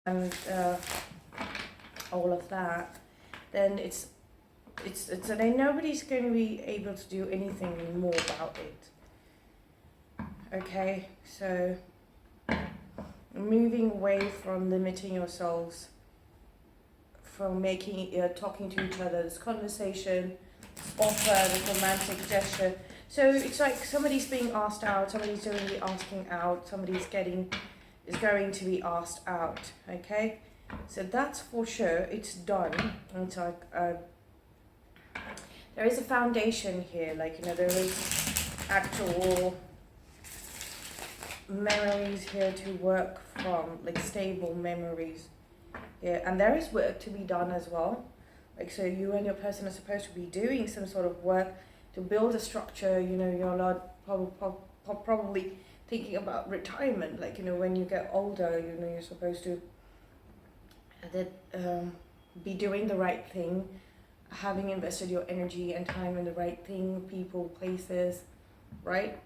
and all of that, then then nobody's going to be able to do anything more about it. Okay, so moving away from limiting yourselves, from making talking to each other, this conversation, offer, this romantic gesture. So it's like somebody's being asked out, somebody's doing the asking out, somebody's is going to be asked out. Okay, so that's for sure. It's done. It's like there is a foundation here. Like, you know, there is actual memories here to work from, like stable memories. Yeah, and there is work to be done as well. Like, so you and your person are supposed to be doing some sort of work to build a structure. You know, you're not probably thinking about retirement. Like, you know, when you get older, you know, you're supposed to be doing the right thing, having invested your energy and time in the right thing, people, places, right?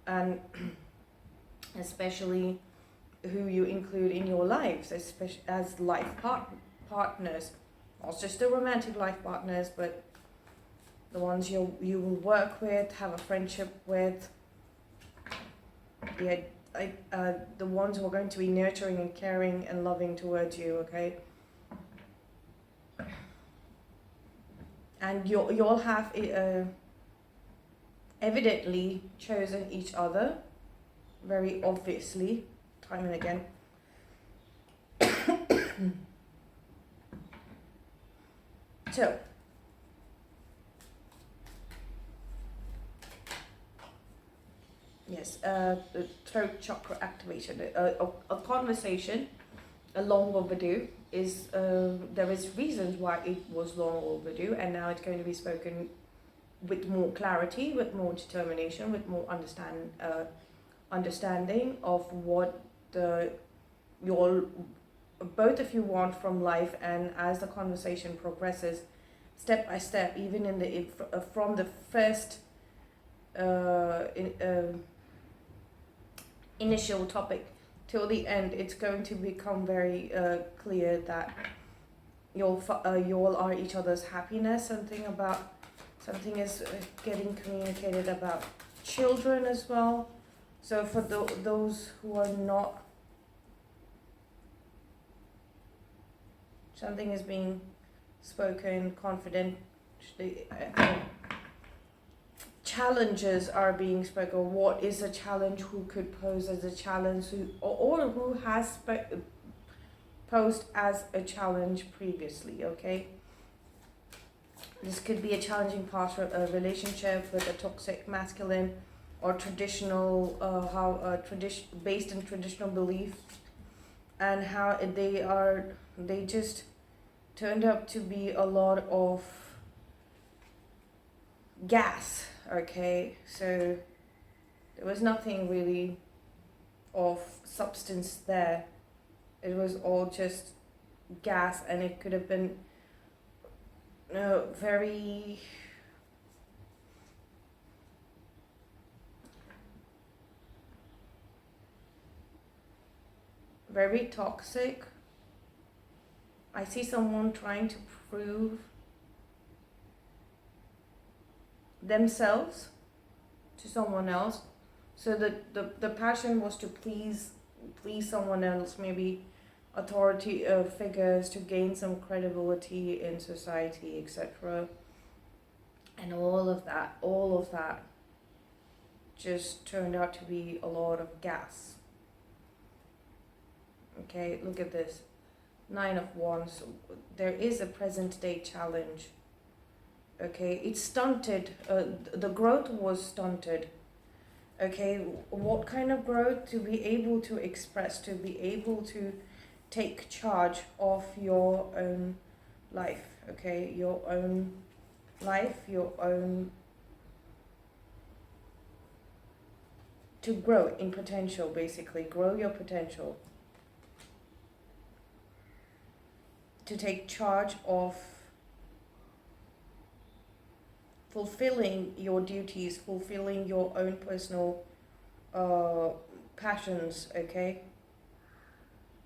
And especially who you include in your lives, especially as life partners, not just the romantic life partners, but the ones you will work with, have a friendship with, the ones who are going to be nurturing and caring and loving towards you. Okay, and you all have evidently chosen each other, very obviously, time and again. So, yes, the throat chakra activation, a conversation, a long overdue, is there is reasons why it was long overdue, and now it's going to be spoken with more clarity, with more determination, with more understanding of what both of you want from life. And as the conversation progresses, step by step, even from the first initial topic till the end, it's going to become very clear that you all are each other's happiness. Something is getting communicated about children as well. So for those who are not, something is being spoken confidentially. Challenges are being spoken. What is a challenge? Who could pose as a challenge? Or who has posed as a challenge previously? Okay. This could be a challenging past relationship with a toxic masculine, or traditional, based in traditional beliefs, and how they just turned up to be a lot of gas. Okay, so there was nothing really of substance there. It was all just gas, and it could have been very very toxic. I see someone trying to prove themselves to someone else. So the passion was to please someone else, maybe authority figures, to gain some credibility in society, etc. And all of that just turned out to be a lot of gas. Okay, look at this. 9 of Wands. There is a present day challenge. Okay, it's stunted. The growth was stunted. Okay, what kind of growth? To be able to express, to be able to take charge of your own life. Okay, your own life, your own, to grow in potential, basically grow your potential, to take charge of fulfilling your duties, fulfilling your own personal passions. Okay,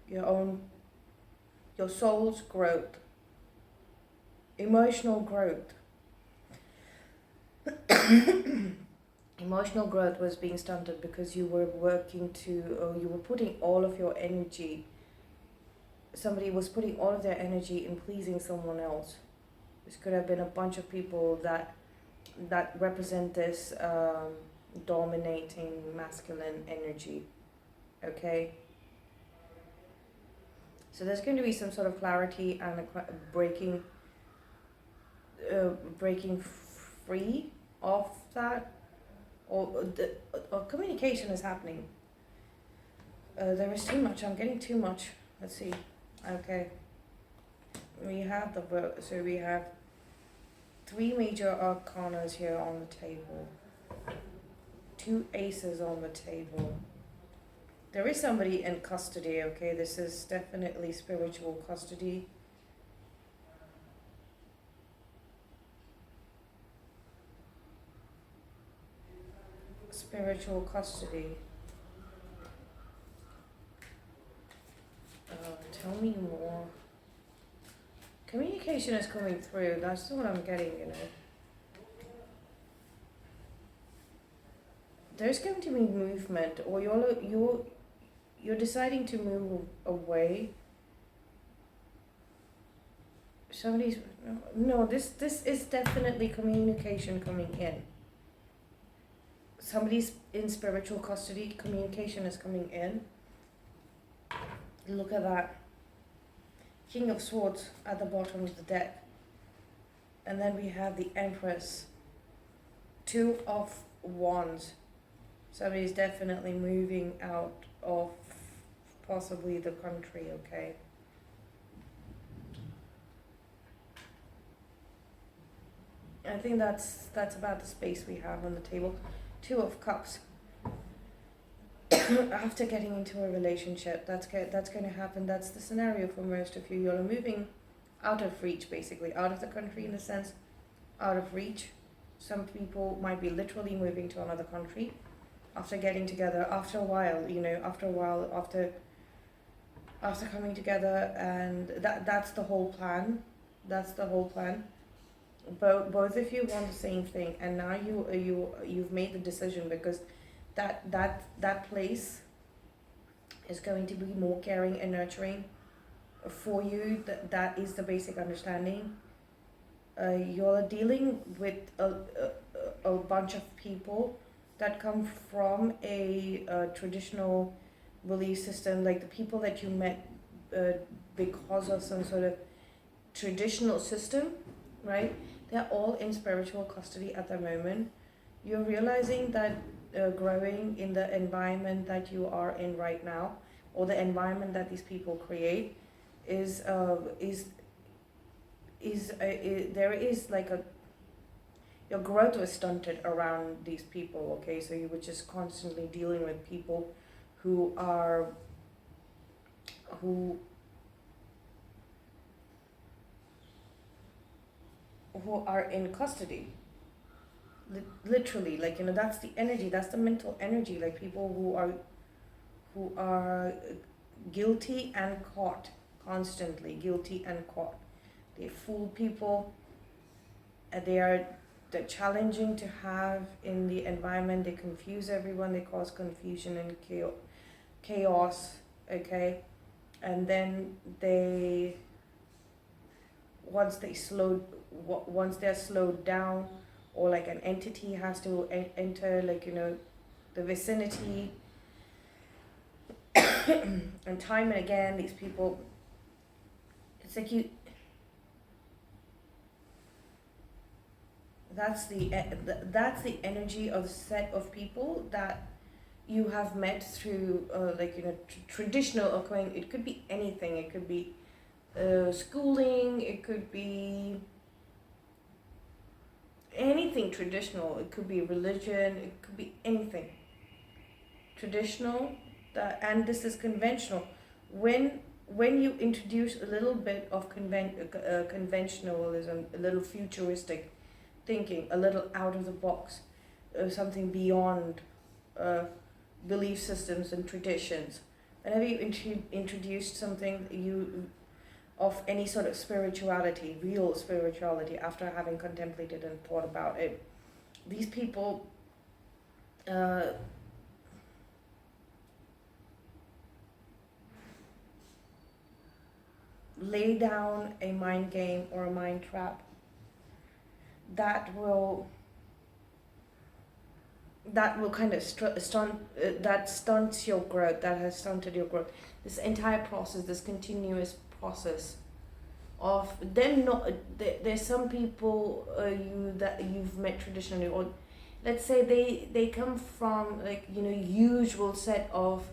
your own your soul's growth, emotional growth. Emotional growth was being stunted because you were working to, or you were putting all of your energy, somebody was putting all of their energy in pleasing someone else. This could have been a bunch of people that represent this dominating masculine energy. Okay, so there's going to be some sort of clarity and a breaking free of that, or communication is happening. There is too much. I'm getting too much. Let's see. Okay, we have so we have 3 major arcanas here on the table, 2 aces on the table. There is somebody in custody, okay? This is definitely spiritual custody. Spiritual custody. Tell me more. Communication is coming through. That's what I'm getting, you know. There's going to be movement, or you're deciding to move away. Somebody's no. This is definitely communication coming in. Somebody's in spiritual custody. Communication is coming in. Look at that. King of Swords at the bottom of the deck. And then we have the Empress. 2 of Wands. Somebody's definitely moving out of possibly the country, okay? I think that's about the space we have on the table. 2 of Cups. After getting into a relationship, that's going to happen. That's the scenario for most of you. You're moving out of reach, basically, out of the country, in a sense, out of reach. Some people might be literally moving to another country after getting together, after a while, after coming together, and that's the whole plan. That's the whole plan. Both of you want the same thing, and now you've made the decision, because that place is going to be more caring and nurturing for you. That is the basic understanding. You're dealing with a bunch of people that come from a traditional belief system, like the people that you met because of some sort of traditional system, right? They're all in spiritual custody at the moment. You're realizing that growing in the environment that you are in right now, or the environment that these people create, there is like your growth was stunted around these people, okay? So you were just constantly dealing with people who are in custody. Literally, like, that's the energy, that's the mental energy, like people who are guilty and caught, constantly guilty and caught. They fool people, they're challenging to have in the environment. They confuse everyone, they cause confusion and chaos, okay? And then once they're slowed down, or like an entity has to enter, like, the vicinity, and time and again, these people, it's like that's the energy of the set of people that you have met through traditional acquaintance. It could be anything. It could be schooling, it could be anything traditional, it could be religion, it could be anything traditional, and this is conventional. When you introduce a little bit of conventionalism, a little futuristic thinking, a little out of the box, something beyond belief systems and traditions, whenever you introduced something, of any sort of spirituality, real spirituality, after having contemplated and thought about it. These people lay down a mind game or a mind trap that will kind of that stunts your growth, that has stunted your growth. This entire process, this continuous process of them not there's some people that you've met traditionally, or let's say they come from, like, you know, usual set of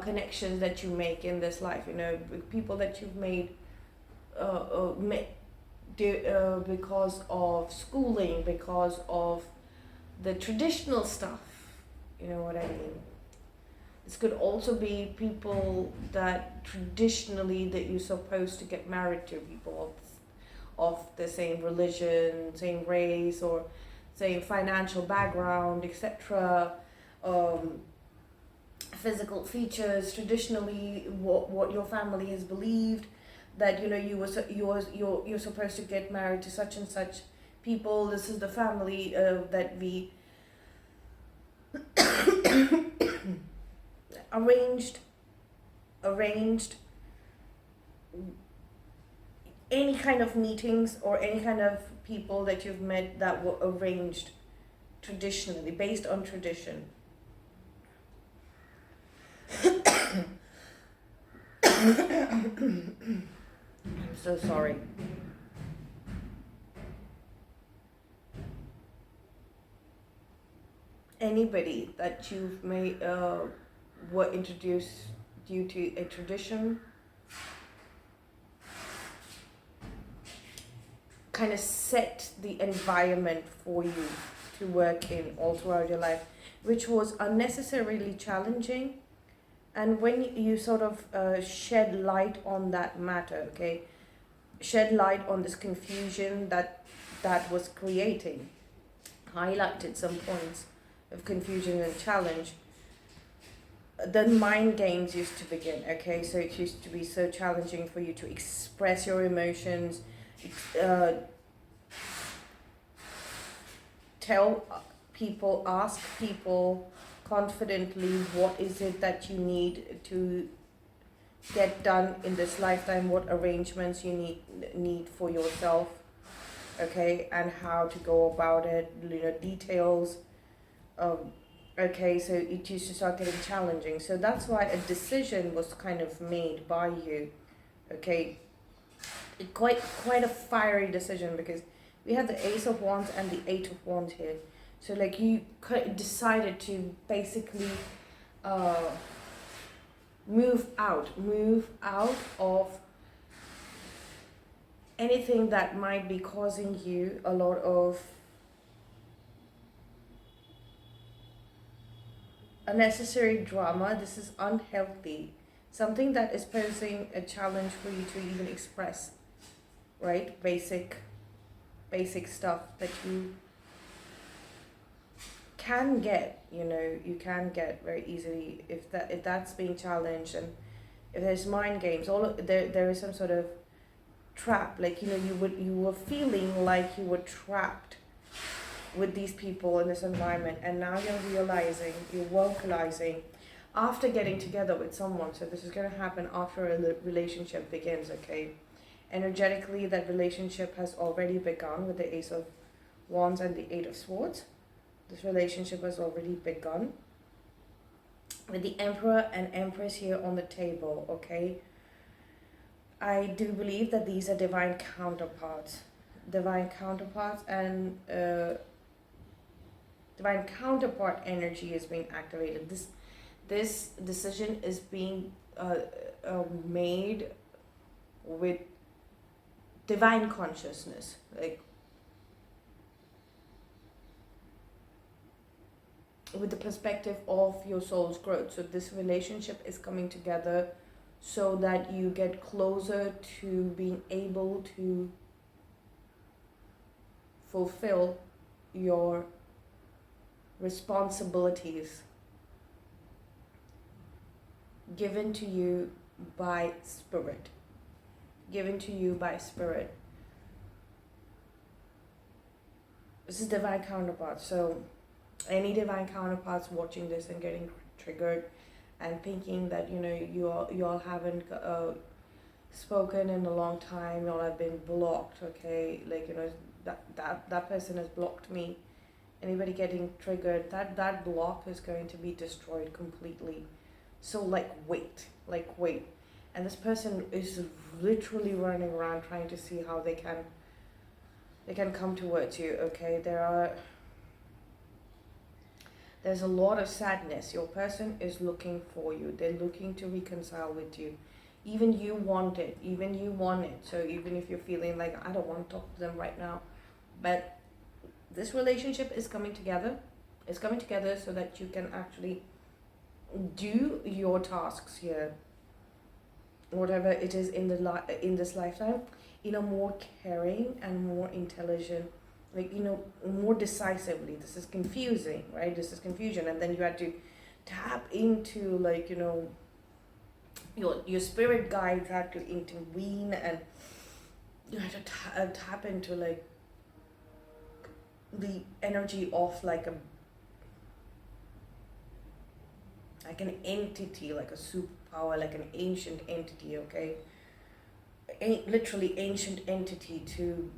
connections that you make in this life, you know, people that you've made because of schooling, because of the traditional stuff, you know what I mean. This could also be people that traditionally that you're supposed to get married to, people of the same religion, same race, or same financial background, etc. Physical features, traditionally what your family has believed, that, you know, you're supposed to get married to such and such people. This is the family that we arranged any kind of meetings or any kind of people that you've met that were arranged traditionally, based on tradition. I'm so sorry. Anybody that you've made were introduced due to a tradition kind of set the environment for you to work in all throughout your life, which was unnecessarily challenging. And when you sort of shed light on that matter, okay, shed light on this confusion that was creating, highlighted some points of confusion and challenge, the mind games used to begin, okay? So it used to be so challenging for you to express your emotions, tell people, ask people confidently what is it that you need to get done in this lifetime, what arrangements you need for yourself, okay, and how to go about it, you know, details. Okay, so it used to start getting challenging. So that's why a decision was kind of made by you, okay, quite a fiery decision, because we have the Ace of Wands and the Eight of Wands here. So like you decided to basically move out of anything that might be causing you a lot of unnecessary drama. This is unhealthy, something that is posing a challenge for you to even express, right? Basic stuff that you can get, you know, you can get very easily if that's being challenged. And if there's mind games, there is some sort of trap, like, you know, you were feeling like you were trapped with these people in this environment, and now you're vocalizing after getting together with someone. So this is going to happen after a relationship begins, okay? Energetically, that relationship has already begun with the Ace of Wands and the Eight of Swords. This relationship has already begun with the Emperor and Empress here on the table, okay? I do believe that these are divine counterparts, and divine counterpart energy is being activated. This decision is being made with divine consciousness, like with the perspective of your soul's growth. So this relationship is coming together so that you get closer to being able to fulfill your responsibilities given to you by spirit, given to you by spirit. This is divine counterpart. So any divine counterparts watching this and getting triggered and thinking that you all haven't spoken in a long time, you all have been blocked, okay, like that person has blocked me. Anybody getting triggered, that block is going to be destroyed completely. So wait, and this person is literally running around trying to see how they can come towards you, okay. There's a lot of sadness. Your person is looking for you. They're looking to reconcile with you. Even you want it. So even if you're feeling like, I don't want to talk to them right now, but this relationship is coming together. It's coming together so that you can actually do your tasks here, whatever it is in this lifetime, in a more caring and more intelligent, more decisively. This is confusing, right? This is confusion, and then you had to tap into your spirit guides had to intervene, and you had to tap into the energy of an entity, like a superpower, like an ancient entity, okay? Literally ancient entity to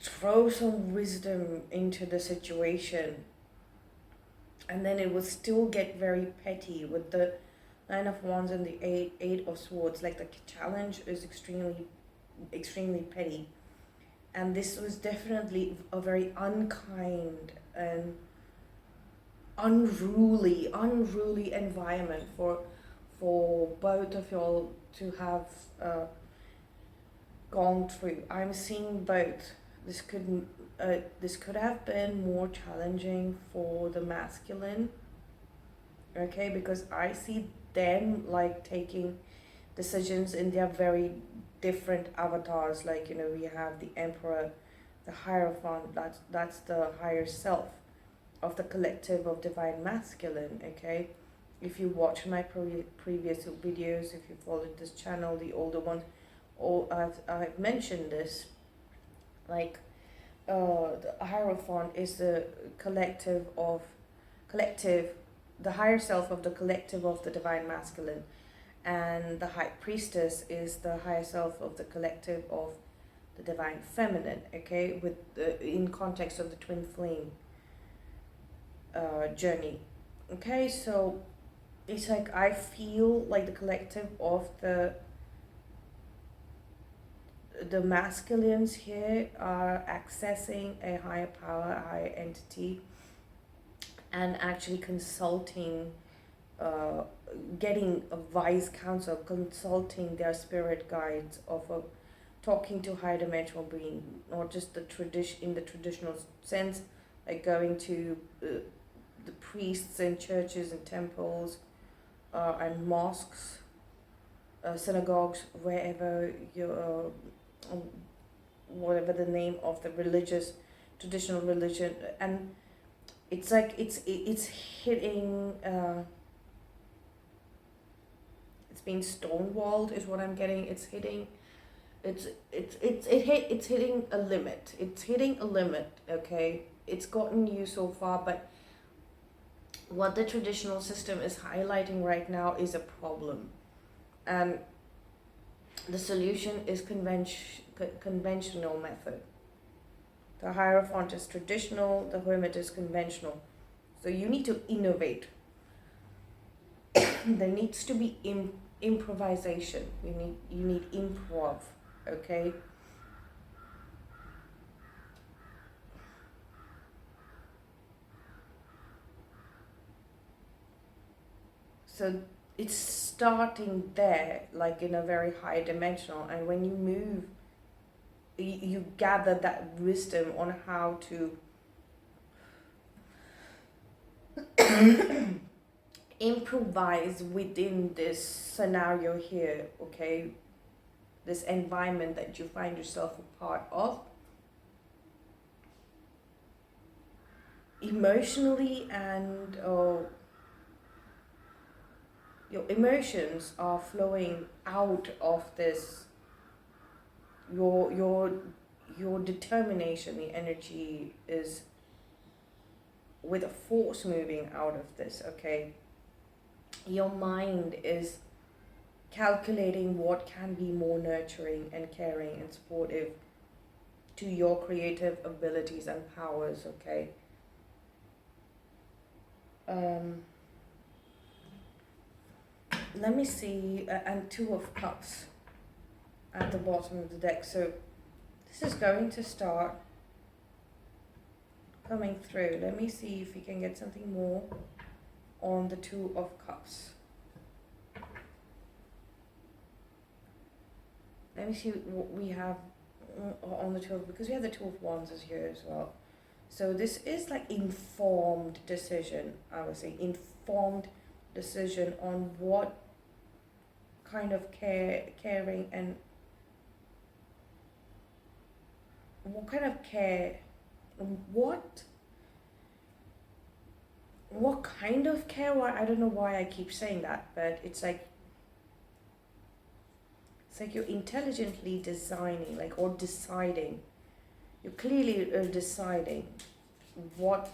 throw some wisdom into the situation. And then it will still get very petty with the Nine of Wands and the Eight of Swords. Like the challenge is extremely petty. And this was definitely a very unkind and unruly environment for both of y'all to have gone through. I'm seeing both. This could have been more challenging for the masculine, okay, because I see them taking decisions in their very different avatars. We have the Emperor, the Hierophant. That's the higher self of the collective of divine masculine, okay. If you watch my previous videos, if you followed this channel, the older ones, I've mentioned this. The Hierophant is the the higher self of the collective of the divine masculine, and the High Priestess is the higher self of the collective of the divine feminine, okay, in context of the twin flame journey, okay. So it's I feel like the collective of the masculines here are accessing a higher power, a higher entity, and actually consulting, getting a wise counsel, consulting their spirit guides, talking to higher dimensional being, not just in the traditional sense, going to the priests in churches and temples and mosques, synagogues, wherever you whatever the name of the traditional religion, and it's it's hitting, it's being stonewalled is what I'm getting. It's hitting a limit. It's hitting a limit, okay. It's gotten you so far, but what the traditional system is highlighting right now is a problem, and the solution is conventional method. The Hierophant is traditional, the Hermit is conventional. So you need to innovate. There needs to be improvisation. You need improv, okay? So it's starting there, in a very high dimensional, and when you move, you gather that wisdom on how to improvise within this scenario here, okay, this environment that you find yourself a part of, emotionally and your emotions are flowing out of this, your your your determination, the energy is with a force moving out of this, okay? Your mind is calculating what can be more nurturing and caring and supportive to your creative abilities and powers, okay? um Let me see, and Two of Cups at the bottom of the deck. So this is going to start coming through. Let me see if we can get something more on the Two of Cups. Let me see what we have on the two of, because we have the Two of Wands as here as well. So this is like informed decision, I would say, informed decision on what kind of caring and what kind of care, what kind of care. Why, I don't know why I keep saying that, but it's like you're intelligently designing, like, or deciding. You're clearly deciding what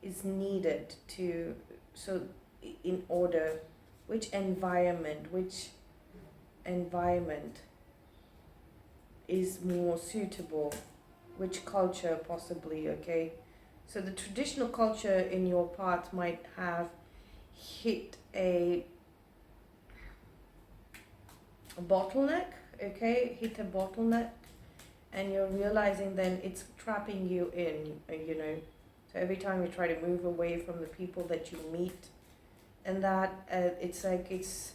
is needed to, so in order, which environment is more suitable, which culture possibly, okay? So the traditional culture in your path might have hit a bottleneck, okay? Hit a bottleneck, and you're realizing then it's trapping you in, you know. So every time you try to move away from the people that you meet, and that it's like it's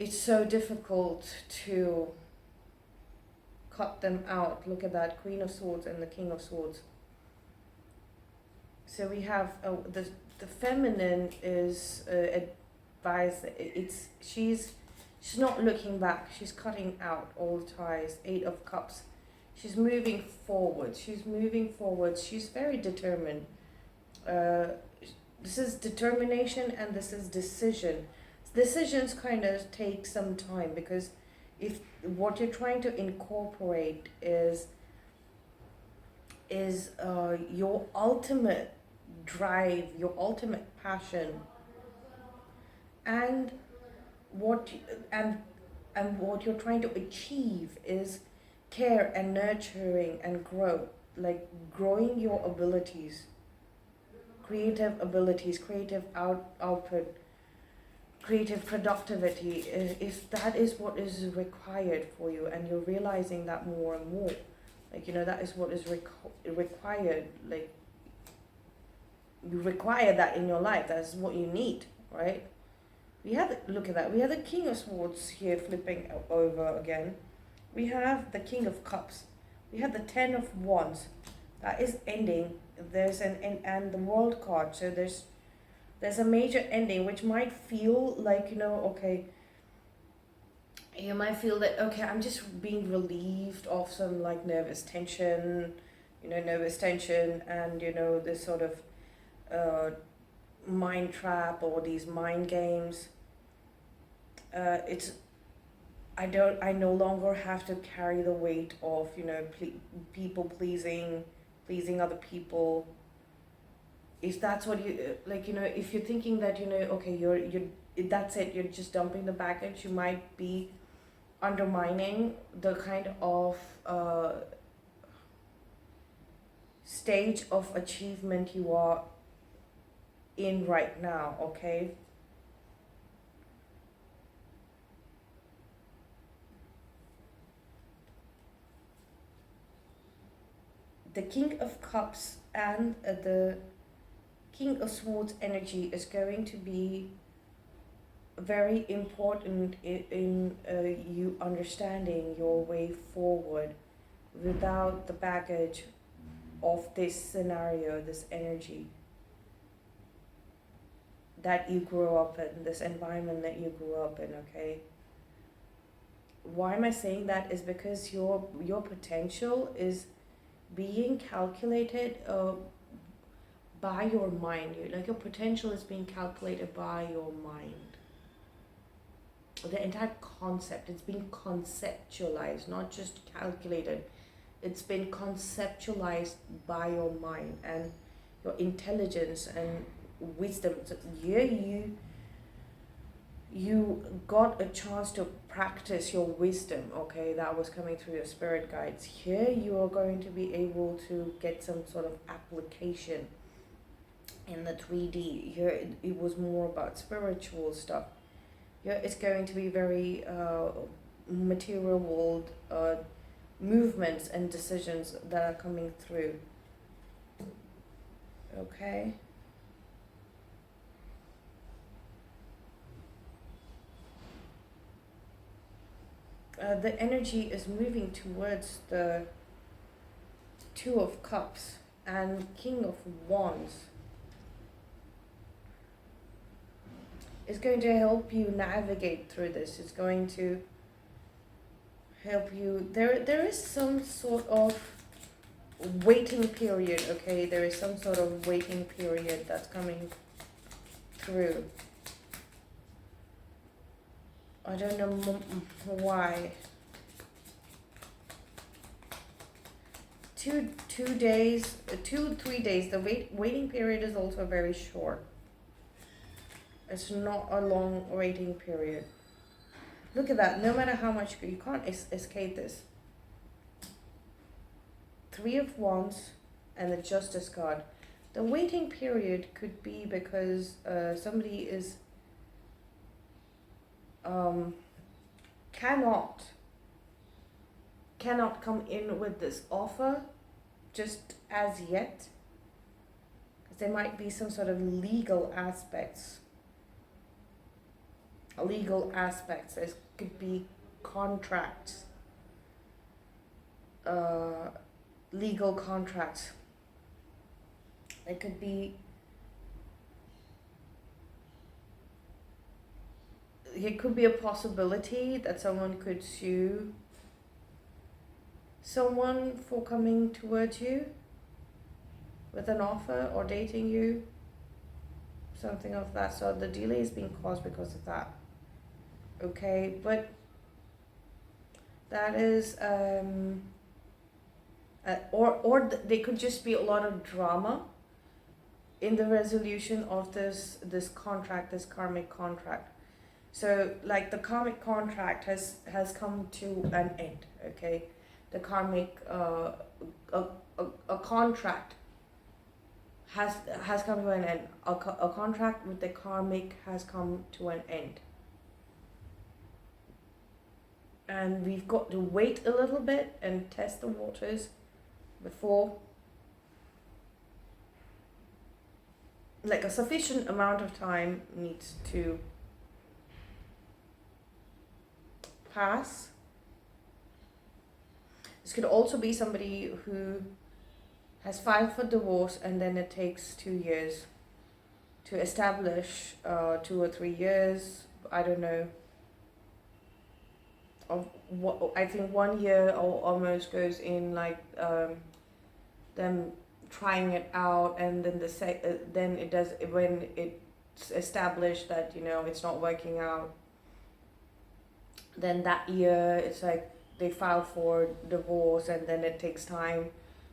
so difficult to cut them out. Look at that, Queen of Swords and the King of Swords. So we have the feminine is advised. She's not looking back. She's cutting out all ties. Eight of Cups. She's moving forward. She's very determined. This is determination and this is decision. Decisions kind of take some time, because if what you're trying to incorporate is your ultimate drive, your ultimate passion, and what what you're trying to achieve is care and nurturing and growth, like growing your abilities, creative output, creative productivity. If that is what is required for you, and you're realizing that more and more, like, you know, that is what is required, like, you require that in your life, that's what you need, right? Look at that, we have the King of Swords here flipping over again. We have the King of Cups. We have the Ten of Wands. That is ending. There's and the World card. So there's a major ending, which might feel like, you know, okay, you might feel that, okay, I'm just being relieved of some like nervous tension, and, you know, this sort of mind trap or these mind games. It's I no longer have to carry the weight of, you know, people pleasing other people. If that's what you like, you know, if you're thinking that, you know, okay, you're that's it, you're just dumping the baggage, you might be undermining the kind of stage of achievement you are in right now, okay? The King of Cups and the King of Swords energy is going to be very important in you understanding your way forward without the baggage of this scenario, this energy that you grew up in, this environment that you grew up in, okay? Why am I saying that? Is because your potential is being calculated by your mind. Like, your potential is being calculated by your mind. the entire concept, it's been conceptualized, not just calculated. It's been conceptualized by your mind and your intelligence and wisdom. So here you got a chance to practice your wisdom, okay, that was coming through your spirit guides. Here you are going to be able to get some sort of application in the 3D. Here it was more about spiritual stuff. Here it's going to be very material world movements and decisions that are coming through. Okay. The energy is moving towards the Two of Cups and King of Wands. It's going to help you navigate through this. It's going to help you. There is some sort of waiting period, okay? There is some sort of waiting period that's coming through. I don't know why. 3 days. The waiting period is also very short. It's not a long waiting period. Look at that. No matter how much you can't escape this. 3 of Wands and the Justice card. The waiting period could be because somebody is cannot come in with this offer just as yet, because there might be some sort of legal aspects. There could be contracts, legal contracts. It could be a possibility that someone could sue someone for coming towards you with an offer or dating you, something of that sort. The delay is being caused because of that. Okay, but that is or they could just be a lot of drama in the resolution of this contract, this karmic contract. So like the karmic contract has come to an end, okay? The karmic a contract has come to an end. A contract with the karmic has come to an end. And we've got to wait a little bit and test the waters before, like a sufficient amount of time needs to pass. This could also be somebody who has filed for divorce and then it takes 2 years to establish, 2 or 3 years, I don't know. Of what I think 1 year or almost goes in like them trying it out, and then then it does when it's established that it's not working out. Then that year it's like they file for divorce, and then it takes time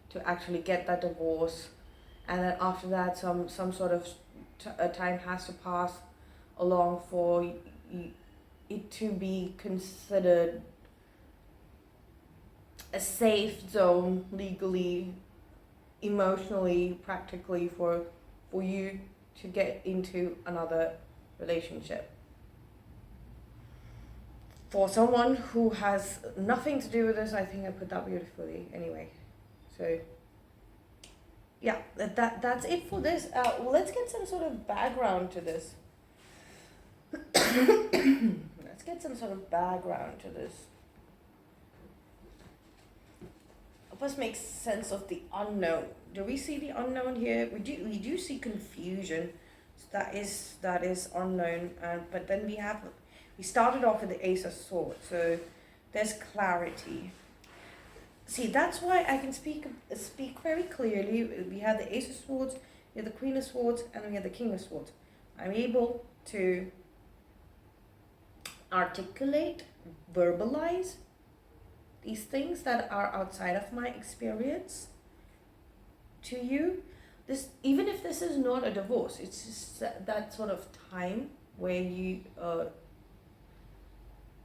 to actually get that divorce, and then after that some sort of time has to pass along for it to be considered a safe zone legally, emotionally, practically for you to get into another relationship. For someone who has nothing to do with this, I think I put that beautifully anyway. So yeah, that's it for this. Let's get some sort of background to this. Let's get some sort of background to this. Help us make sense of the unknown. Do we see the unknown here? We do see confusion. So that is unknown. But then we started off with the Ace of Swords. So there's clarity. See, that's why I can speak very clearly. We have the Ace of Swords, we have the Queen of Swords, and we have the King of Swords. I'm able to articulate, verbalize these things that are outside of my experience to you. This, even if this is not a divorce, it's just that sort of time where you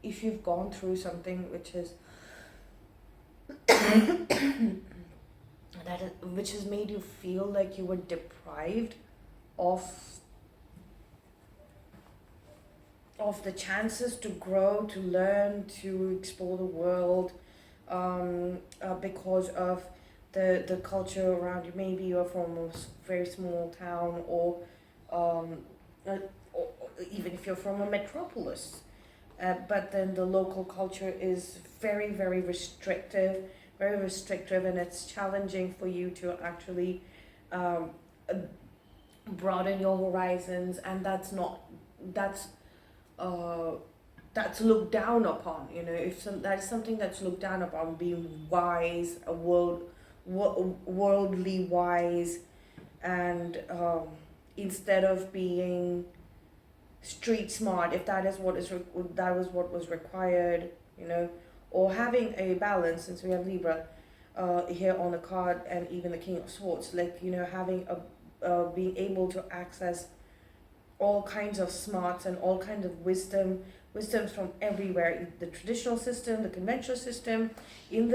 if you've gone through something which is which has made you feel like you were deprived of the chances to grow, to learn, to explore the world, because of the culture around you. Maybe you're from a very small town, um, or even if you're from a metropolis, but then the local culture is very restrictive, and it's challenging for you to actually um, uh, broaden your horizons, and that's uh, that's looked down upon. You know, if that's something that's looked down upon, being wise, worldly wise, and instead of being street smart, if that is that was what was required, you know, or having a balance, since we have Libra here on the card, and even the King of Swords, like, you know, having a being able to access all kinds of smarts and all kinds of wisdoms from everywhere, in the traditional system, the conventional system, in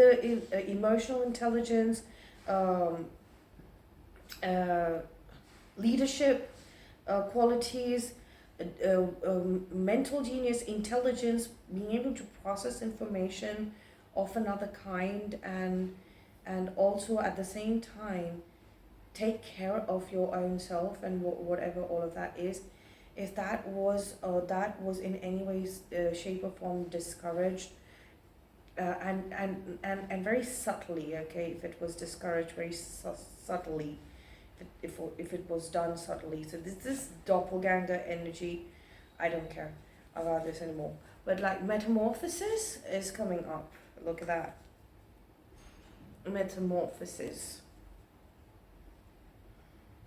emotional intelligence, um, uh, leadership qualities, mental genius, intelligence, being able to process information of another kind, and also at the same time take care of your own self, and whatever all of that is. If that was in any way, shape or form discouraged, and very subtly, okay, if it was discouraged very subtly, if it was done subtly. So this doppelganger energy, I don't care about this anymore. But like metamorphosis is coming up. Look at that. Metamorphosis.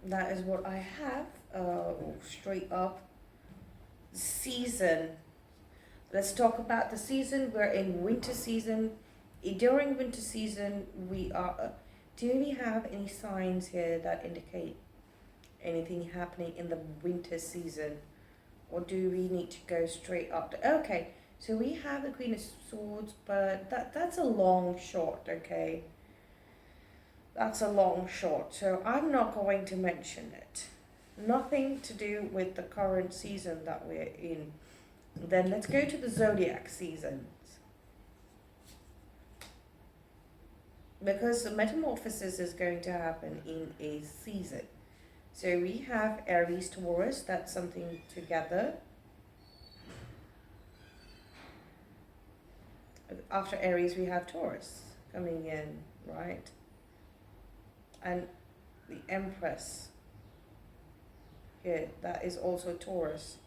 That is what I have. Straight up. Season. Let's talk about the season. We're in winter season. During winter season, we are. Do we have any signs here that indicate anything happening in the winter season? Or do we need to go straight up to... Okay, so we have the Queen of Swords, but that's a long shot, okay? That's a long shot, so I'm not going to mention it. Nothing to do with the current season that we're in. Then let's go to the zodiac seasons. Because the metamorphosis is going to happen in a season. So we have Aries, Taurus, that's something together. After Aries, we have Taurus coming in, right? And the Empress here, that is also Taurus.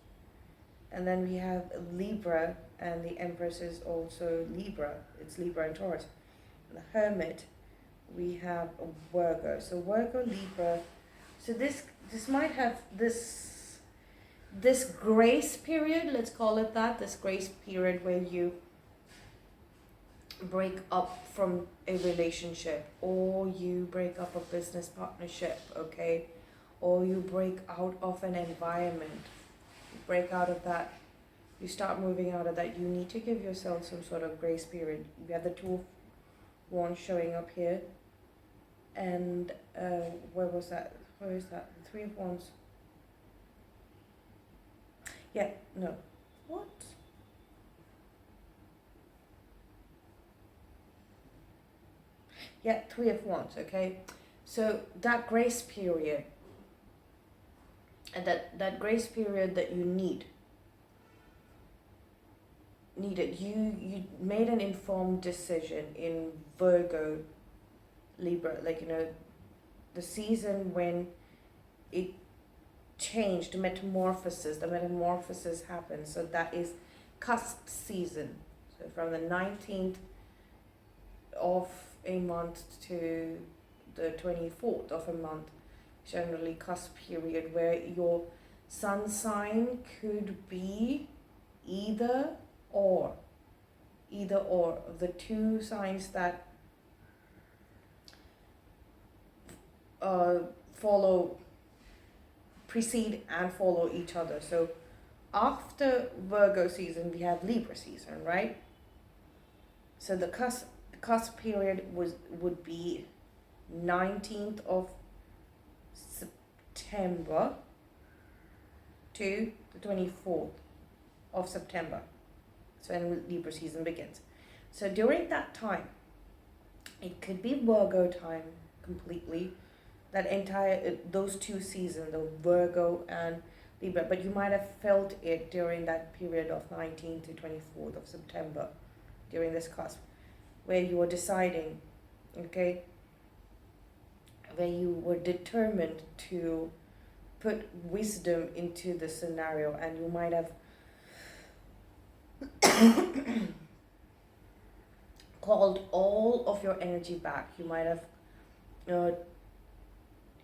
And then we have Libra, and the Empress is also Libra. It's Libra and Taurus. And the Hermit, we have Virgo. So Virgo, Libra. So this might have this grace period, let's call it that, this grace period where you break up from a relationship, or you break up a business partnership, okay, or you break out of an environment, you break out of that, you start moving out of that. You need to give yourself some sort of grace period. You have the Two of Wands showing up here, and where was that? Where is that? The Three of Wands. Yeah, no. What? Yeah, Three of Wands, okay? So that grace period, and that grace period that you needed, you made an informed decision in Virgo, Libra, like, you know, the season when it changed, the metamorphosis happened. So that is cusp season. So from the 19th of a month to the 24th of a month, generally cusp period, where your sun sign could be either or, either or, the two signs that uh, follow, precede and follow each other. So after Virgo season, we have Libra season, right? So the cusp period would be 19th of September to the 24th of September. So when Libra season begins. So during that time, it could be Virgo time completely, that entire, those two seasons, the Virgo and Libra, but you might have felt it during that period of 19th to 24th of September, during this cusp, where you were deciding, okay, where you were determined to put wisdom into the scenario, and you might have called all of your energy back. You might have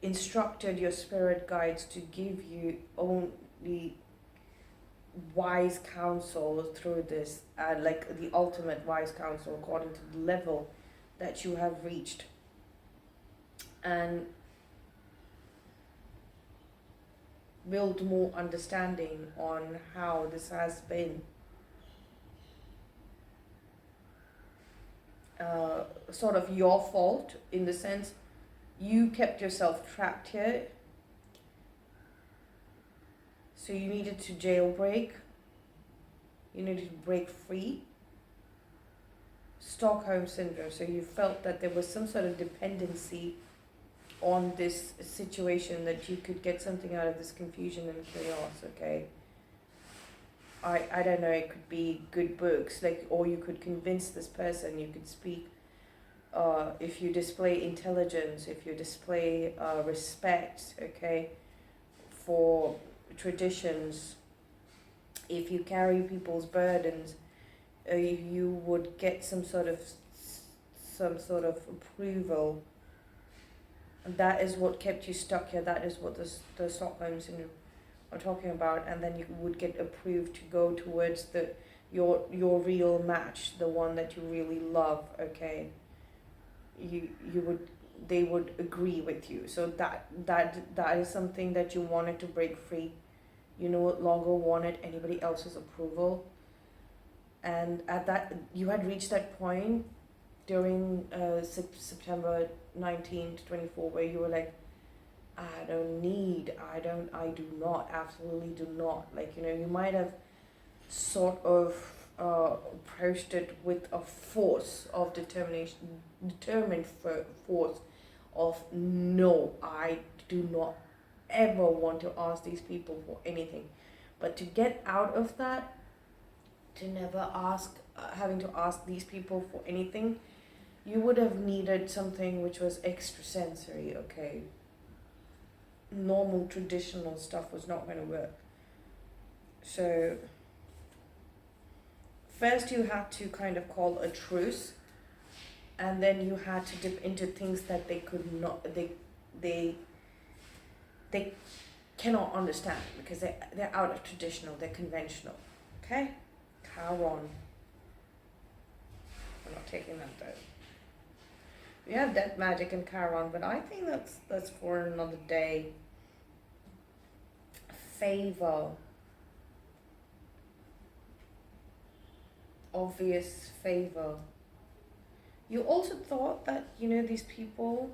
instructed your spirit guides to give you only wise counsel through this, like the ultimate wise counsel according to the level that you have reached, and build more understanding on how this has been sort of your fault, in the sense you kept yourself trapped here, so you needed to jailbreak, you needed to break free. Stockholm syndrome, so you felt that there was some sort of dependency on this situation, that you could get something out of this confusion and chaos, okay? I don't know, it could be good books, like, or you could convince this person, you could speak, if you display intelligence, if you display respect, okay, for traditions, if you carry people's burdens, you would get some sort of approval. That is what kept you stuck here. That is what the Stockholm syndrome are talking about. And then you would get approved to go towards your real match, the one that you really love. Okay, they would agree with you. So that is something that you wanted to break free. You no longer wanted anybody else's approval. And at that, you had reached that point during September 19 to 24, where you were like, I do not, absolutely do not. Like, you might have sort of approached it with a force of determination, determined force of, no, I do not ever want to ask these people for anything. But to get out of that, to never ask, having to ask these people for anything, you would have needed something which was extrasensory, okay? Normal traditional stuff was not going to work. So first you had to kind of call a truce, and then you had to dip into things that they could not, they cannot understand, because they're out of traditional, they're conventional, okay? Chiron. We're not taking that though. We have Death Magic and Chiron, but I think that's for another day. Favor. Obvious favor. You also thought that, these people,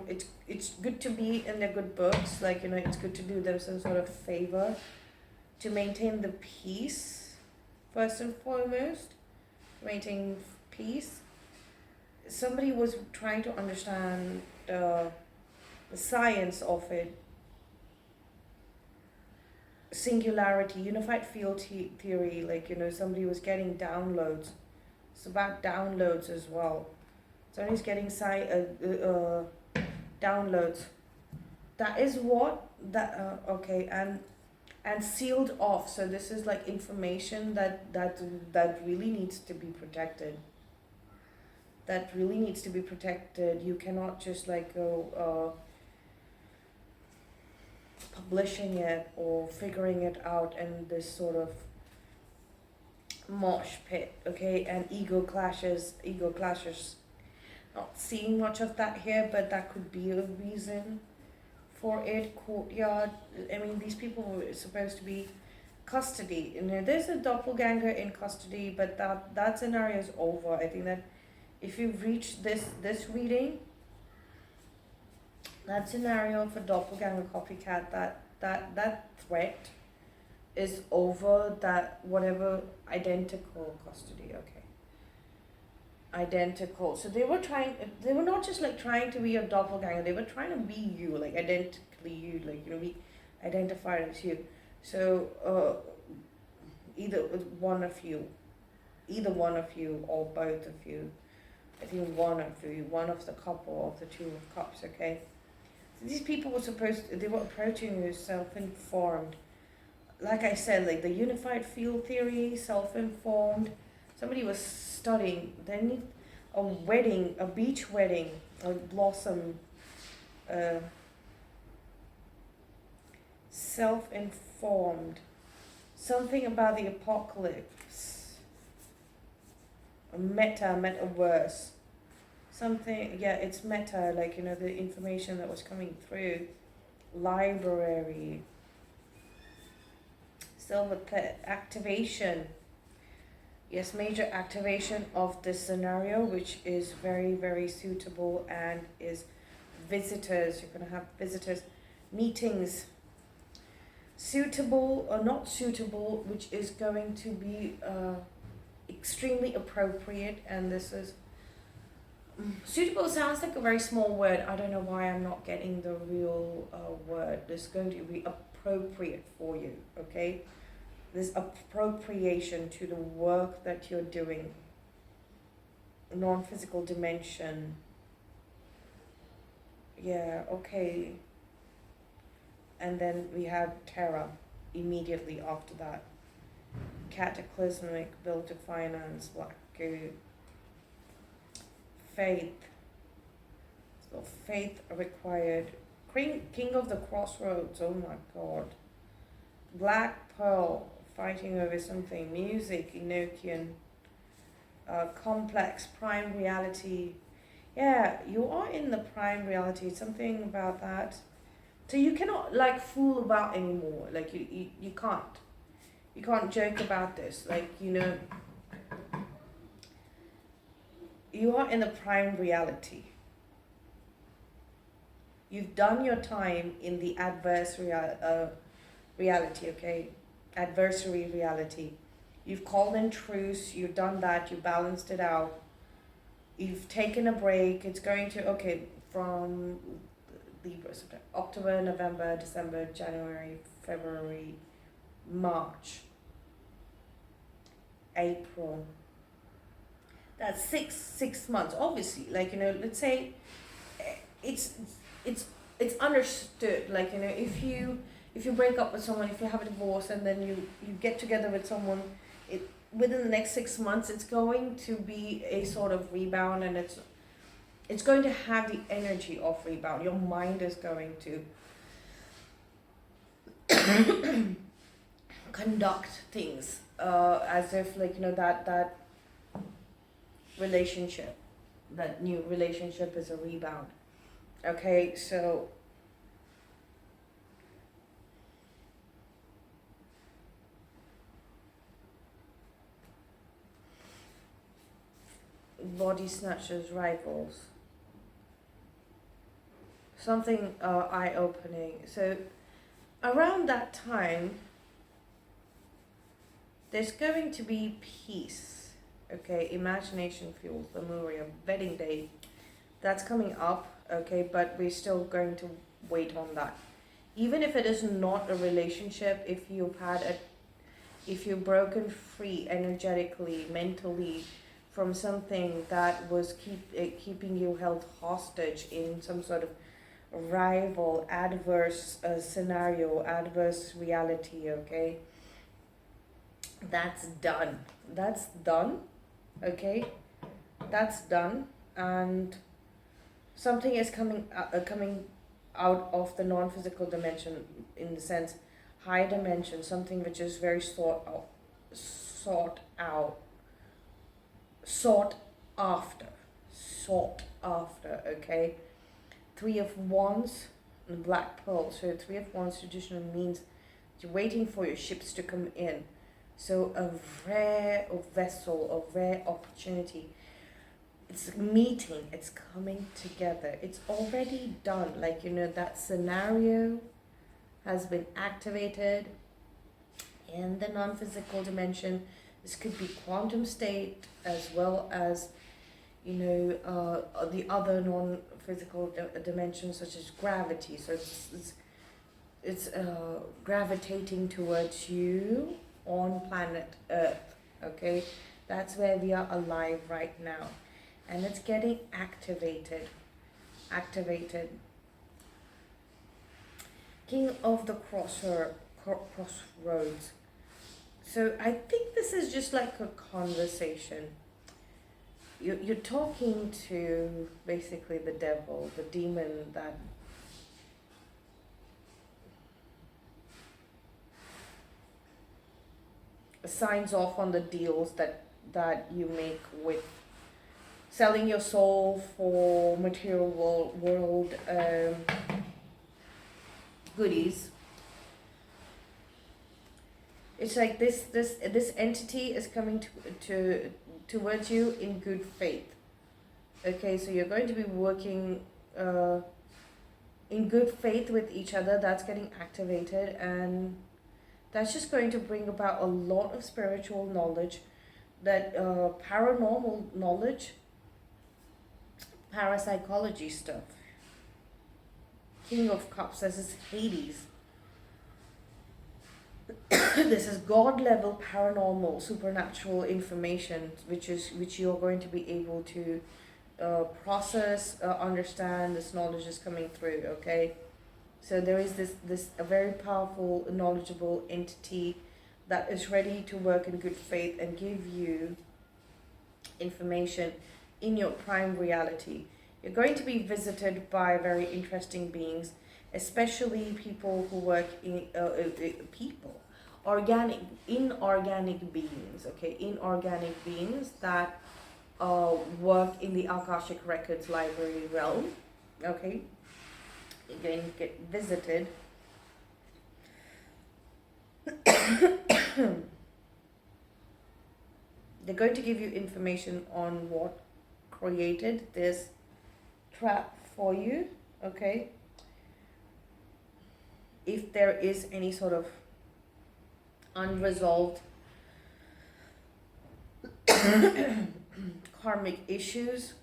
it's good to be in their good books, like, it's good to do them some sort of favor, to maintain the peace, first and foremost, maintain peace. Somebody was trying to understand the science of it. Singularity, unified field theory, like, somebody was getting downloads. It's about downloads as well. Somebody's getting downloads. That is what, okay, and sealed off. So this is like information that really needs to be protected. That really needs to be protected. You cannot just like go publishing it or figuring it out in this sort of mosh pit, okay, and ego clashes. Not seeing much of that here, but that could be a reason for it. Courtyard, I mean, these people were supposed to be custody. You know, there's a doppelganger in custody, but that scenario is over. I think that if you've reached this reading, that scenario for doppelganger copycat, that threat is over. That whatever identical custody, okay, identical. So they were not just like trying to be a doppelganger, they were trying to be you, like identically you, like, you know, be identified as you. So either one of you, or both of you. I think one of you, one of the couple of the Two of Cups, okay? So these people they were approaching you self-informed. Like I said, like the unified field theory, self-informed. Somebody was studying. They need a wedding, a beach wedding, a blossom, self-informed. Something about the apocalypse. A metaverse. Something, yeah, it's meta, like, you know, the information that was coming through. Library. Silver activation. Yes, major activation of this scenario, which is very, very suitable, and is visitors. You're going to have visitors, meetings. Suitable or not suitable, which is going to be extremely appropriate. And this is suitable sounds like a very small word. I don't know why I'm not getting the real word. This is going to be appropriate for you, okay? This appropriation to the work that you're doing. Non-physical dimension. Yeah, okay. And then we have terror immediately after that. Cataclysmic, build to finance, black goo. Faith. So faith required. King of the Crossroads, oh my god. Black Pearl, fighting over something. Music, Enochian. Complex, prime reality. Yeah, you are in the prime reality. Something about that. So you cannot like fool about anymore. Like you can't. You can't joke about this. Like, you know, you are in the prime reality. You've done your time in the reality, okay? Adversary reality. You've called in truce, you've done that, you balanced it out. You've taken a break. It's going to, okay, from Libra, October, November, December, January, February, March, April. That's six months. Obviously, like, you know, let's say it's understood. Like, you know, if you break up with someone, if you have a divorce, and then you get together with someone, within the next 6 months, it's going to be a sort of rebound, and it's going to have the energy of rebound. Your mind is going to conduct things as if, like, you know, that relationship, that new relationship is a rebound. Okay, so body snatchers, rivals, something eye-opening. So around that time, there's going to be peace. Okay, imagination fuels, Lemuria, wedding day, that's coming up. Okay, but we're still going to wait on that. Even if it is not a relationship, if you've broken free energetically, mentally, from something that was keeping you held hostage in some sort of rival, adverse scenario, adverse reality, okay? That's done. That's done, okay? That's done, and something is coming out of the non-physical dimension, in the sense high dimension, something which is very sought sought after, sought after, okay? Three of Wands and Black Pearl. So Three of Wands traditionally means you're waiting for your ships to come in. So a rare vessel, a rare opportunity. It's meeting, it's coming together. It's already done. Like, that scenario has been activated in the non-physical dimension. This could be quantum state as well as, the other non-physical dimensions such as gravity. So it's gravitating towards you on planet Earth, okay? That's where we are alive right now. And it's getting activated. King of the crossroads. So I think this is just like a conversation. You're talking to basically the devil, the demon that signs off on the deals that you make with selling your soul for material world goodies. It's like this entity is coming towards you in good faith. Okay, so you're going to be working in good faith with each other. That's getting activated, and that's just going to bring about a lot of spiritual knowledge, that paranormal knowledge, parapsychology stuff. King of Cups, this is Hades. This is God level paranormal supernatural information which you're going to be able to process, understand. This knowledge is coming through, okay? So there is this a very powerful, knowledgeable entity that is ready to work in good faith and give you information in your prime reality. You're going to be visited by very interesting beings, especially people who work in inorganic beings, okay? Inorganic beings that work in the Akashic Records library realm, okay? You're going to get visited. They're going to give you information on what created this trap for you, okay? If there is any sort of unresolved karmic issues,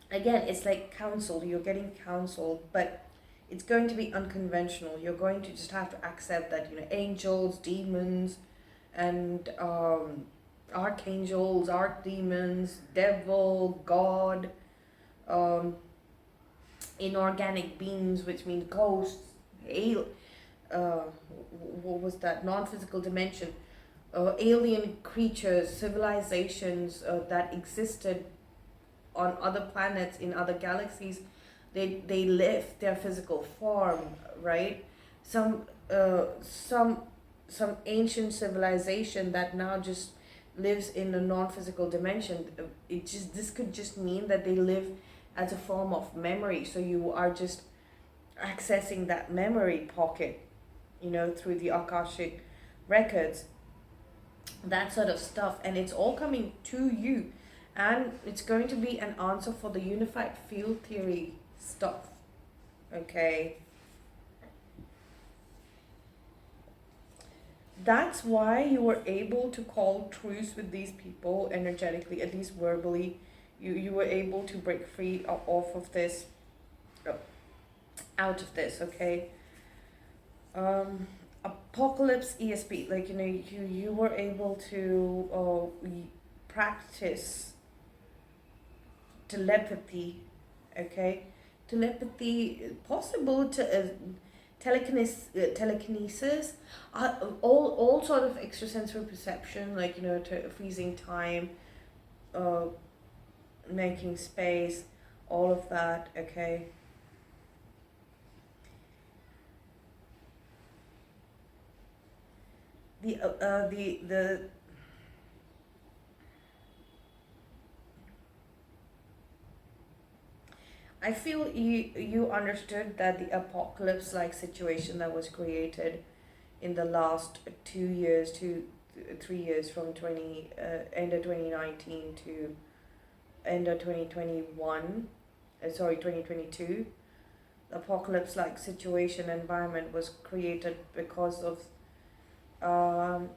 again, it's like counsel. You're getting counsel, but it's going to be unconventional. You're going to just have to accept that, angels, demons, and archangels, archdemons, devil, God, inorganic beings, which means ghosts, what was that? Non-physical dimension, alien creatures, civilizations that existed on other planets in other galaxies. They left their physical form, right? Some ancient civilization that now just lives in a non-physical dimension. This could just mean that they live as a form of memory. So you are just accessing that memory pocket, through the Akashic records, that sort of stuff, and it's all coming to you, and it's going to be an answer for the unified field theory stuff, okay? That's why you were able to call truce with these people energetically, at least verbally. You were able to break free off of this, out of this, okay? Apocalypse ESP, like, you were able to practice telepathy, okay? Telepathy, possible to telekinesis, all sort of extrasensory perception, like, to freezing time, making space, all of that, okay? The I feel you understood that the apocalypse like situation that was created in the last 2 years to 3 years from 20 end of 2019 to end of 2021, sorry, 2022. The apocalypse like situation environment was created um,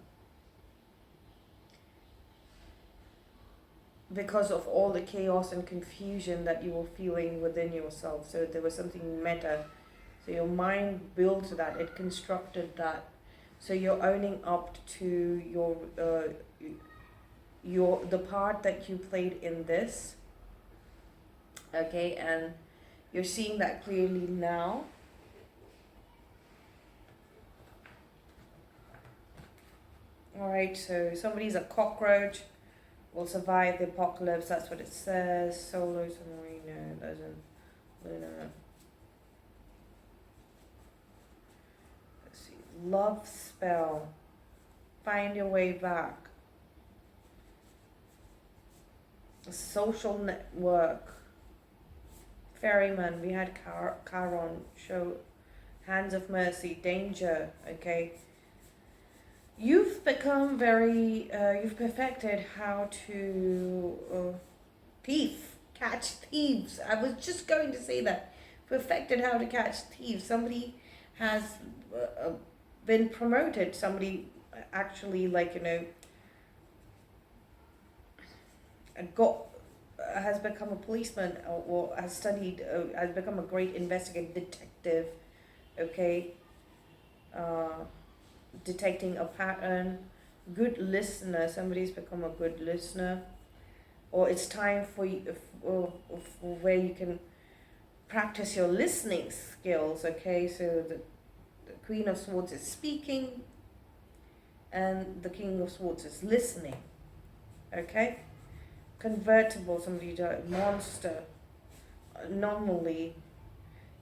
because of all the chaos and confusion that you were feeling within yourself. So there was something meta. So your mind built that, it constructed that. So you're owning up to the part that you played in this. Okay, and you're seeing that clearly now. Alright, so somebody's a cockroach, will survive the apocalypse, that's what it says. Solo summary, no, it doesn't. No. Let's see. Love spell. Find your way back. A social network. Ferryman, we had Charon, show hands of mercy, danger, okay. You've become you've perfected how to catch thieves. I was just going to say that. Perfected how to catch thieves. Somebody has been promoted. Somebody actually, has become a policeman or has studied, has become a great investigative detective, okay. Detecting a pattern, good listener. Somebody's become a good listener, or it's time for you for where you can practice your listening skills. Okay, so the Queen of Swords is speaking, and the King of Swords is listening. Okay, convertible. Somebody monster, anomaly,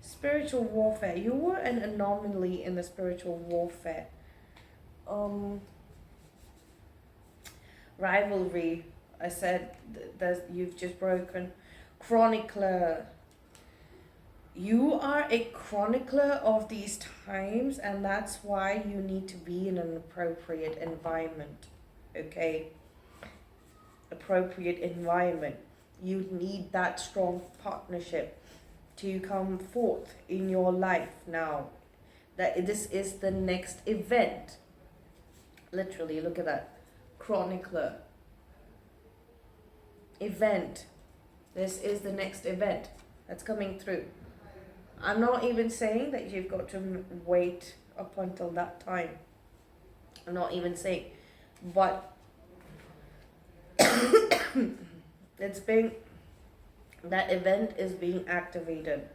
spiritual warfare. You were an anomaly in the spiritual warfare. Rivalry, I said that you've just broken. Chronicler, you are a chronicler of these times, and that's why you need to be in an appropriate environment. Okay, appropriate environment. You need that strong partnership to come forth in your life now. That this is the next event. Literally, look at that. Chronicler. Event. This is the next event that's coming through. I'm not even saying that you've got to wait up until that time. I'm not even saying. But that event is being activated.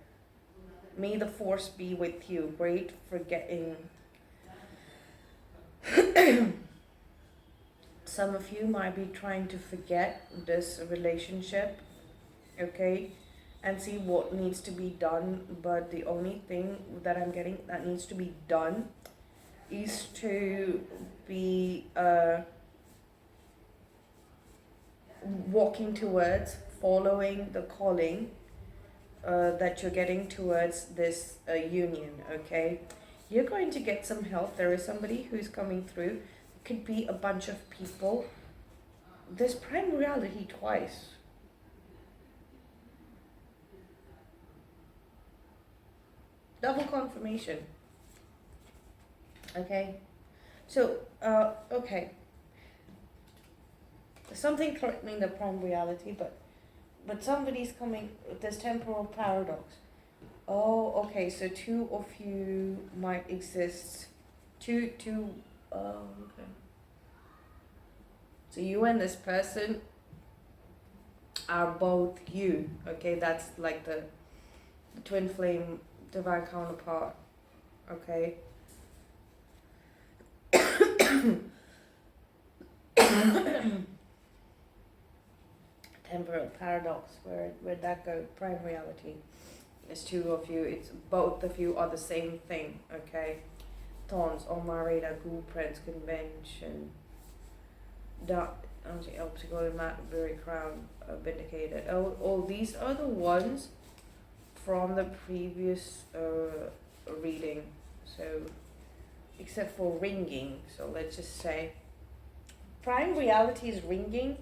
May the force be with you. Great forgetting. Some of you might be trying to forget this relationship, okay, and see what needs to be done. But the only thing that I'm getting that needs to be done is to be walking towards, following the calling that you're getting towards this union, okay? You're going to get some help. There is somebody who's coming through. It could be a bunch of people. There's prime reality twice. Double confirmation. Okay? So, okay. Something threatening the prime reality, but somebody's coming with this temporal paradox. Oh, okay, so two of you might exist. Okay. So you and this person are both you, okay? That's like the twin flame divine counterpart, okay? Temporal paradox, where'd that go? Prime reality. It's two of you, it's both of you are the same thing, okay? Thorns on my radar, Ghoul Prince Convention, Dark Optical Mat, Very Crown, Vindicated. Oh, these are the ones from the previous reading. So, except for ringing. So let's just say prime reality is ringing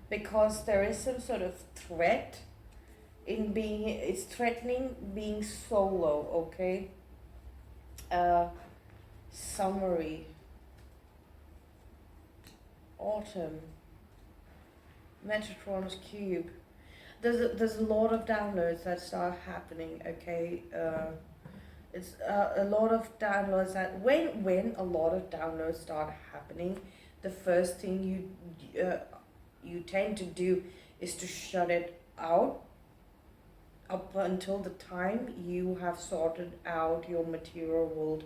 because there is some sort of threat in being, it's threatening being solo, okay? Summary. Autumn. Metatron's cube. There's a lot of downloads that start happening, okay? It's a lot of downloads that when a lot of downloads start happening, the first thing you tend to do is to shut it out up until the time you have sorted out your material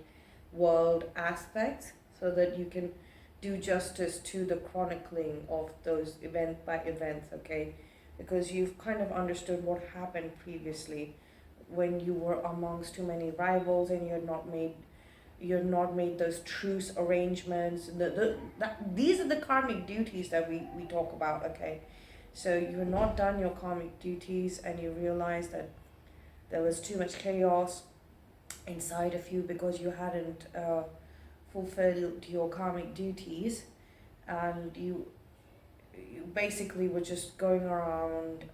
world aspects, so that you can do justice to the chronicling of those event by events, okay? Because you've kind of understood what happened previously when you were amongst too many rivals and you're not made those truce arrangements. These are the karmic duties that we talk about, okay? So you're not done your karmic duties and you realize that there was too much chaos inside of you because you hadn't fulfilled your karmic duties, and you basically were just going around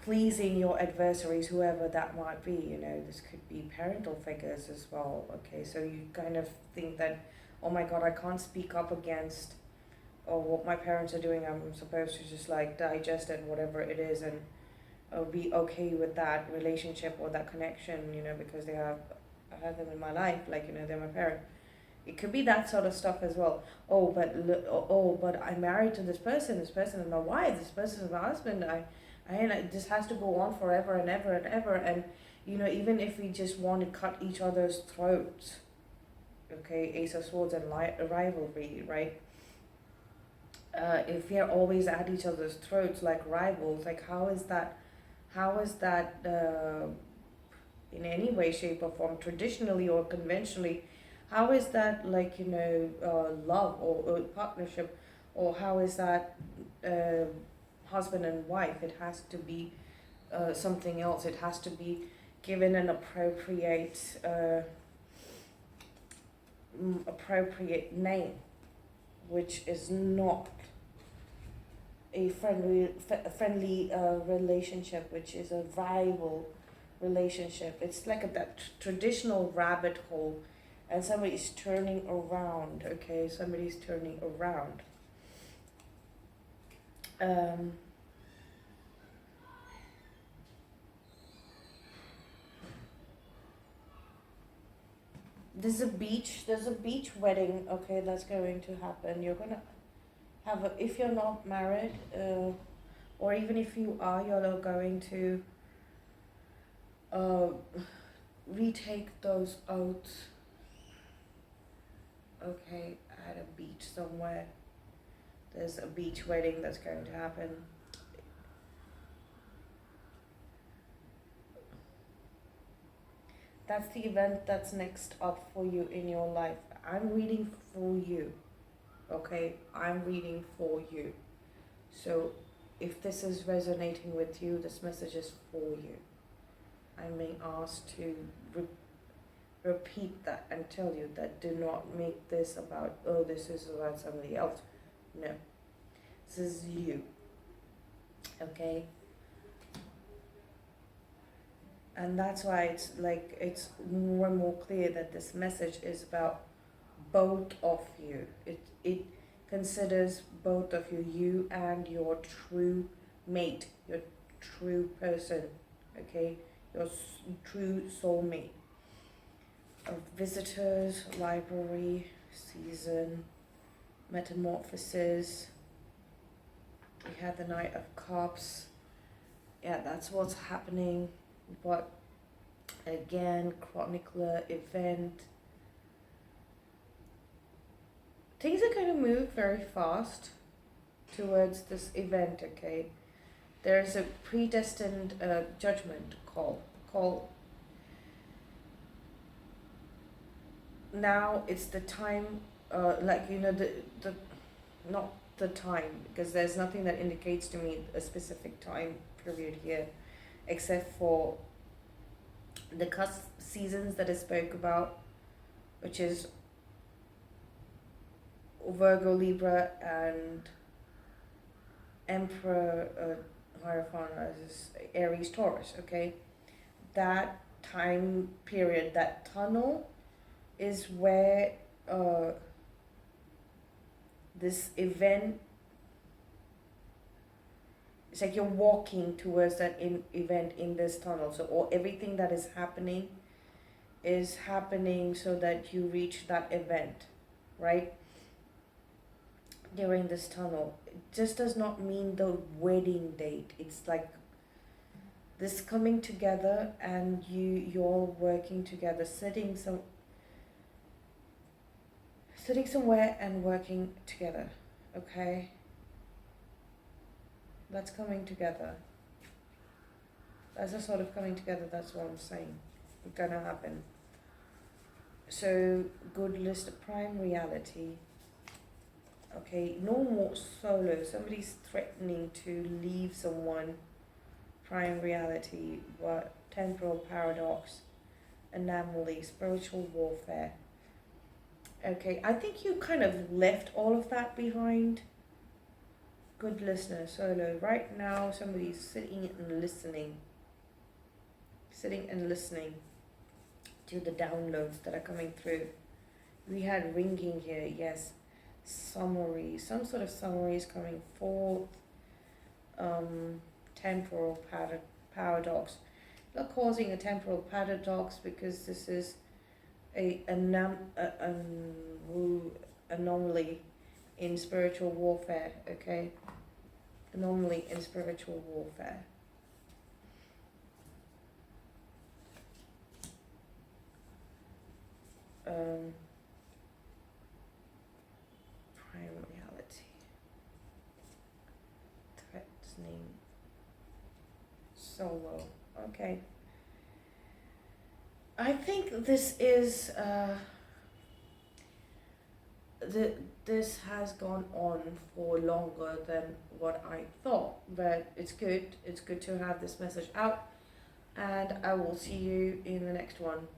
pleasing your adversaries, whoever that might be. You know, this could be parental figures as well, okay? So you kind of think that, oh my god, I can't speak up against what my parents are doing. I'm supposed to just like digest it, whatever it is, and be okay with that relationship or that connection, you know, because I have them in my life, like, you know, they're my parent. It could be that sort of stuff as well. But I'm married to this person is my wife, this person is my husband. This has to go on forever and ever and ever. And, you know, even if we just want to cut each other's throats, okay, Ace of Swords and rivalry, right? If we are always at each other's throats like rivals, like how is that in any way, shape or form, traditionally or conventionally, how is that, like, you know, love or partnership, or how is that husband and wife? It has to be something else. It has to be given an appropriate name, which is not a friendly relationship, which is a rival relationship. It's like that traditional rabbit hole, and somebody's turning around, okay? Somebody's turning around. There's a beach wedding, okay, that's going to happen. You're gonna have if you're not married, or even if you are, you're going to retake those oaths, okay, at a beach somewhere. There's a beach wedding that's going to happen. That's the event that's next up for you in your life. I'm reading for you, okay? I'm reading for you. So if this is resonating with you, this message is for you. I'm being asked to repeat that and tell you that do not make this about, oh, this is about somebody else. No, this is you, okay? And that's why it's more and more clear that this message is about both of you. It considers both of you, you and your true mate, your true person, okay? Your true soulmate. Visitors, library, season, metamorphosis. We had the Knight of Cups. Yeah, that's what's happening. But again, chronicler, event. Things are going to move very fast towards this event, okay? There's a predestined judgment call. Now it's the time, like, you know, the not the time, because there's nothing that indicates to me a specific time period here. except for the cusp seasons that I spoke about, which is Virgo, Libra, and Emperor Hierophant as Aries, Taurus. Okay, that time period, that tunnel, is where this event. It's like you're walking towards that event in this tunnel. So, or everything that is happening so that you reach that event, right? During this tunnel, it just does not mean the wedding date. It's like this coming together, and you're working together, sitting somewhere and working together. Okay, that's coming together. That's a sort of coming together. That's what I'm saying. It's gonna happen. So good list of prime reality. Okay, no more solo. Somebody's threatening to leave someone. Prime reality, what temporal paradox, anomaly, spiritual warfare. Okay, I think you kind of left all of that behind. Good listener, solo. Right now, somebody's sitting and listening to the downloads that are coming through. We had ringing here, yes. Summary, some sort of summary is coming forth. Temporal paradox. Not causing a temporal paradox because this is an anomaly in spiritual warfare. Okay, anomaly in spiritual warfare. Prime reality. Threatening. Solo. Okay. I think this is this has gone on for longer than what I thought, but it's good. It's good to have this message out, and I will see you in the next one.